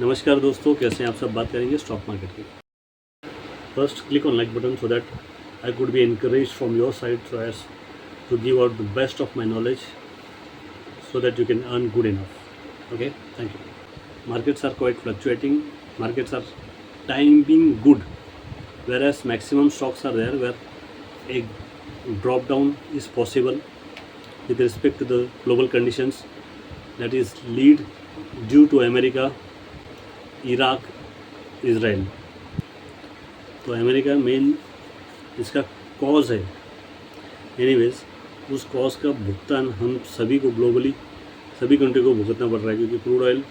नमस्कार दोस्तों, कैसे हैं आप सब। बात करेंगे स्टॉक मार्केट की। First click on like button so that I could be encouraged from your side so as to give out the best of my knowledge so that you can earn good enough. Okay, thank you. Markets are quite fluctuating. Markets are time being good, whereas maximum stocks are there where a drop down is possible with respect to the global conditions, that is lead due to America, Iraq, Israel. तो America main इसका cause है। Anyways उस cause का भुगतान हम सभी को globally सभी कंट्री को भुगतना पड़ रहा है, क्योंकि क्रूड ऑयल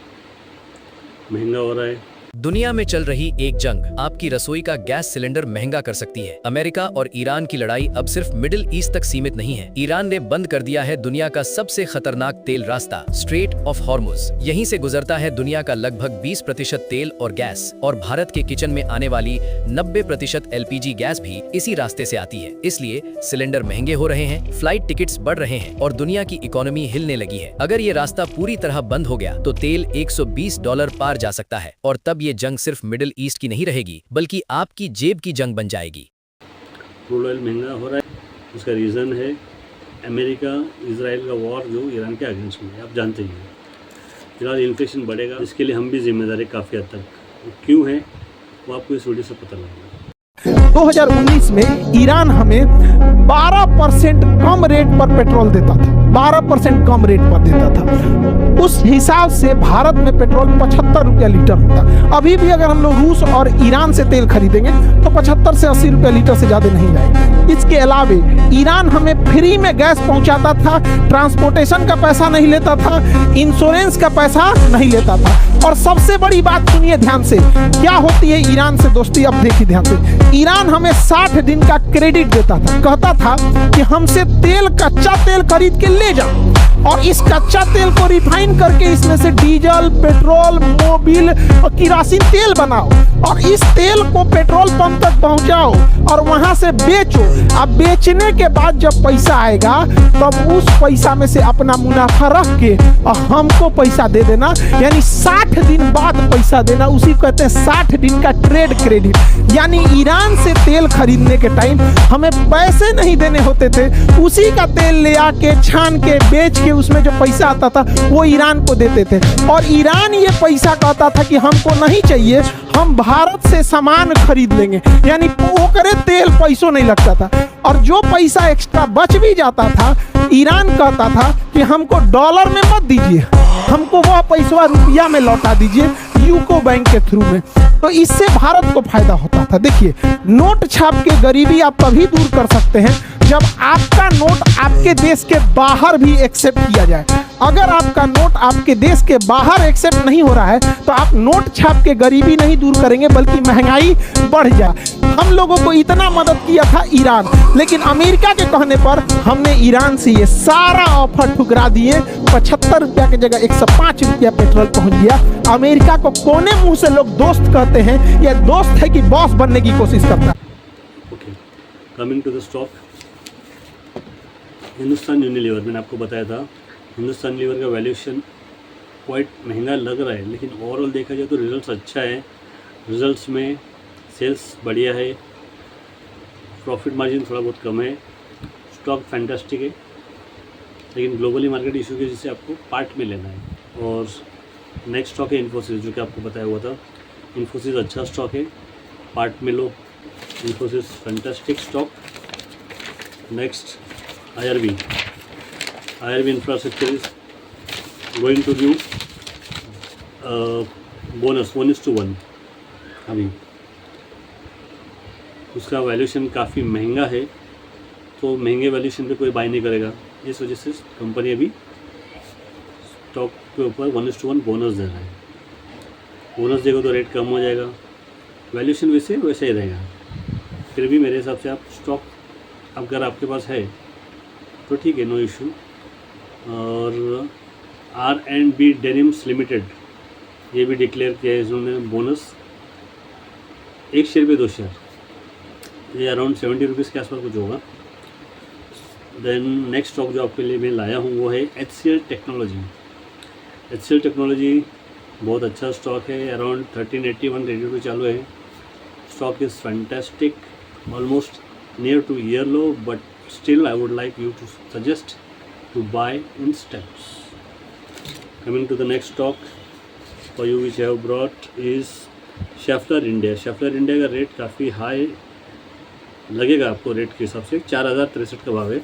महंगा हो रहा है। दुनिया में चल रही एक जंग आपकी रसोई का गैस सिलेंडर महंगा कर सकती है। अमेरिका और ईरान की लड़ाई अब सिर्फ मिडिल ईस्ट तक सीमित नहीं है। ईरान ने बंद कर दिया है दुनिया का सबसे खतरनाक तेल रास्ता, स्ट्रेट ऑफ हॉर्मुज। यहीं से गुजरता है दुनिया का लगभग 20% तेल और गैस, और भारत के किचन में आने वाली 90% LPG गैस भी इसी रास्ते से आती है। इसलिए सिलेंडर महंगे हो रहे हैं, फ्लाइट टिकट्स बढ़ रहे हैं और दुनिया की इकोनॉमी हिलने लगी है। अगर ये रास्ता पूरी तरह बंद हो गया तो तेल $120 पार जा सकता है, और तब ये जंग सिर्फ मिडिल ईस्ट की नहीं रहेगी बल्कि आपकी जेब की जंग बन जाएगी। क्रूड ऑयल महंगा हो रहा है, उसका रीज़न है अमेरिका इजराइल का वॉर जो ईरान के अगेंस्ट में है। आप जानते ही हैं फिलहाल इन्फ्लेशन बढ़ेगा, इसके लिए हम भी जिम्मेदार है काफ़ी हद तक। क्यों है वो आपको इस वीडियो से पता लगेगा। 2019 में ईरान हमें 12% कम रेट पर पेट्रोल देता था, 12% कम रेट पर देता था। उस हिसाब से भारत में पेट्रोल 75 रुपया लीटर होता। अभी भी अगर हम लोग रूस और ईरान से तेल खरीदेंगे तो 75 से 80 रुपया लीटर से ज़्यादा नहीं जाएगा। इसके अलावे ईरान हमें फ्री में गैस पहुंचाता था, ट्रांसपोर्टेशन का पैसा नहीं लेता था, इंश्योरेंस का पैसा नहीं लेता था। और सबसे बड़ी बात सुनिए ध्यान से, क्या होती है ईरान से दोस्ती, अब देखिए ध्यान से। ईरान हमें 60 दिन का क्रेडिट देता था, कहता था कि हमसे तेल, कच्चा तेल खरीद के ले जाओ और इस कच्चा तेल को रिफाइन करके इसमें से डीजल, पेट्रोल, मोबिल और किरासिन तेल बनाओ और इस तेल को पेट्रोल पंप तक पहुंचाओ और वहां से बेचो। अब बेचने के बाद जब पैसा आएगा तब उस पैसा में से अपना मुनाफा रख के और हमको पैसा दे देना, यानी 60 दिन बाद पैसा देना। उसी कहते हैं 60 दिन का ट्रेड क्रेडिट। यानी ईरान से तेल खरीदने के टाइम हमें पैसे नहीं देने होते थे, उसी का तेल ले आके छान के बेच के उसमें जो पैसा आता था वो ईरान को देते थे। और ईरान ये पैसा कहता था कि हमको नहीं चाहिए, हम भारत से सामान खरीद लेंगे, यानी वो करे तेल पैसों नहीं लगता था। और जो पैसा एक्स्ट्रा बच भी जाता था ईरान कहता था कि हमको डॉलर में मत दीजिए, हमको वह पैसा रुपया में लौटा दीजिए यूको बैंक के थ्रू में। तो इससे भारत को फायदा होता था। देखिए, नोट छाप के गरीबी आप तभी दूर कर सकते हैं जब आपका नोट आपके देश के बाहर भी एक्सेप्ट किया जाए। अगर आपका नोट आपके देश के बाहर एक्सेप्ट नहीं हो रहा है तो आप नोट छाप के गरीबी नहीं दूर करेंगे बल्कि महंगाई बढ़ जाए। हम लोगों को इतना मदद किया था ईरान, लेकिन अमेरिका के कहने पर हमने ईरान से ये सारा ऑफर ठुकरा दिए। 75 रुपया की जगह 105 रुपया पेट्रोल पहुंच गया। अमेरिका को कोने मुंह से लोग दोस्त कहते हैं, यह दोस्त है कि बॉस बनने की कोशिश करता है। Okay, coming to the stock, Hindustan Unilever, मैंने आपको बताया था हिंदुस्तान लीवर का वैल्यूएशन क्वाइट महंगा लग रहा है, लेकिन ओवरऑल देखा जाए तो रिजल्ट्स अच्छा है। रिजल्ट्स में सेल्स बढ़िया है, प्रॉफिट मार्जिन थोड़ा बहुत कम है, स्टॉक फैंटास्टिक है, लेकिन ग्लोबली मार्केट इशू की वजह से आपको पार्ट में लेना है। और नेक्स्ट स्टॉक है इन्फोसिस, जो कि आपको बताया हुआ था। इन्फोसिस अच्छा स्टॉक है, पार्ट में लो। Infosys fantastic stock. Next IRB infrastructure is going to give bonus 1:1। अभी उसका वैल्यूएशन काफ़ी महंगा है, तो महंगे वैल्यूएशन पे कोई बाय नहीं करेगा। इस वजह से कंपनी अभी स्टॉक के ऊपर 1:1 बोनस दे रहा है। बोनस देगा तो रेट कम हो जाएगा, वैल्यूएशन वैसे ही रहेगा। फिर भी मेरे हिसाब से आप स्टॉक अगर आपके पास है तो ठीक है, नो इशू। और R&B डेनिम्स लिमिटेड, ये भी डिक्लेयर किया है इन्होंने बोनस, 1 शेयर पे 2 शेयर, ये अराउंड 70 रुपीज़ के आसपास कुछ होगा। देन नेक्स्ट स्टॉक जो आपके लिए मैं लाया हूँ वो है HCL टेक्नोलॉजी। HCL टेक्नोलॉजी बहुत अच्छा स्टॉक है, अराउंड 1381 रेडी चालू है. Stock is fantastic, almost near to year low, but still I would like you to suggest to buy in steps. Coming to the next stock for you which I have brought is Schaeffler India. Schaeffler India का rate काफ़ी high लगेगा आपको rate के हिसाब से, 4063 का भाव है.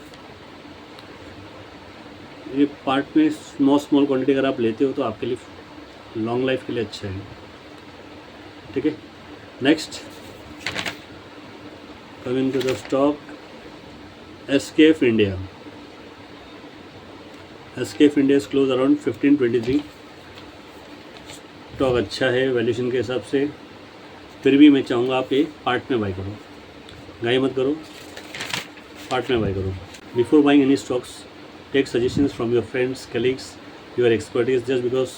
ये पार्ट में स्मॉल क्वांटिटी अगर आप लेते हो तो आपके लिए लॉन्ग लाइफ के लिए अच्छा है. ठीक है. Next coming to the stock SKF India. SKF India is close around 1523. Stock अच्छा है वैल्यूशन के हिसाब से, फिर भी मैं चाहूँगा आप ये पार्ट में बाई करो, गाई मत करो, पार्ट में बाई करो. Before buying any stocks, take suggestions from your friends, colleagues, your expertise, just because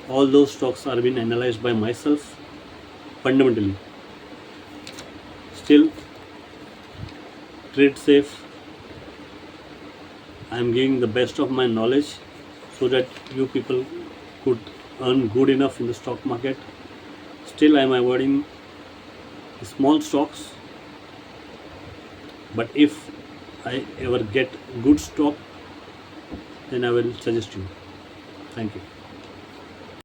all those stocks are being analyzed by myself fundamentally. Still, trade safe. I am giving the best of my knowledge so that you people could earn good enough in the stock market. Still, I am avoiding small stocks, but if I ever get good stock, then I will suggest you. Thank you.